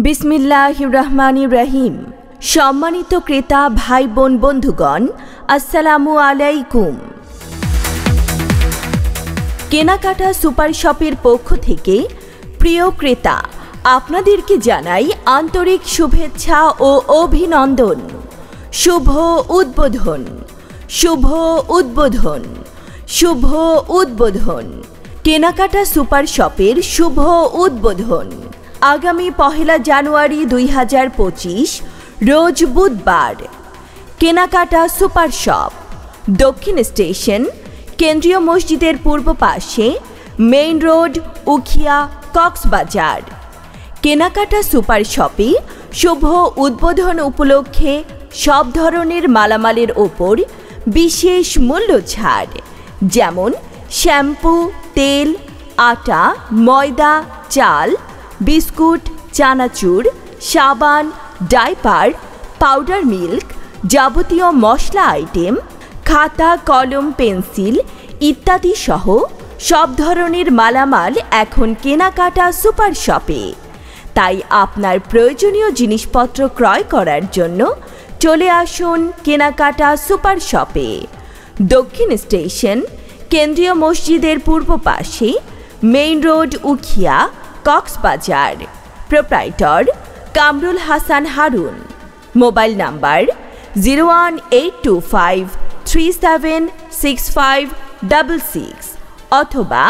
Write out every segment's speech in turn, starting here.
বিসমিল্লাহির রহমানির রহিম। সম্মানিত ক্রেতা ভাই বোন বন্ধুগণ, আসসালামু আলাইকুম। কেনাকাটা সুপার শপের পক্ষ থেকে প্রিয় ক্রেতা আপনাদেরকে জানাই আন্তরিক শুভেচ্ছা ও অভিনন্দন। শুভ উদ্বোধন, শুভ উদ্বোধন, শুভ উদ্বোধন। কেনাকাটা সুপার শপের শুভ উদ্বোধন আগামী 1 জানুয়ারি 2025 রোজ বুধবার। কেনাকাটা সুপার শপ, দক্ষিণ স্টেশন, কেন্দ্রীয় মসজিদের পূর্ব পাশে, মেইন রোড, উখিয়া, কক্সবাজার। কেনাকাটা সুপার শপে শুভ উদ্বোধন উপলক্ষে সব ধরনের মালামালের ওপর বিশেষ মূল্য ছাড়, যেমন শ্যাম্পু, তেল, আটা, ময়দা, চাল, বিস্কুট, চানাচুর, সাবান, ডাইপার, পাউডার মিল্ক, যাবতীয় মশলা আইটেম, খাতা, কলম, পেন্সিল ইত্যাদি সহ সব ধরনের মালামাল এখন কেনাকাটা সুপার শপে। তাই আপনার প্রয়োজনীয় জিনিসপত্র ক্রয় করার জন্য চলে আসুন কেনাকাটা সুপার শপে। দক্ষিণ স্টেশন, কেন্দ্রীয় মসজিদের পূর্ব পাশে, main road, Ukhiya, Cox's Bazar. Proprietor Kamrul Hasan Harun. Mobile number 01825376566 অথবা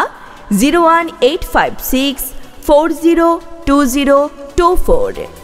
01856402024।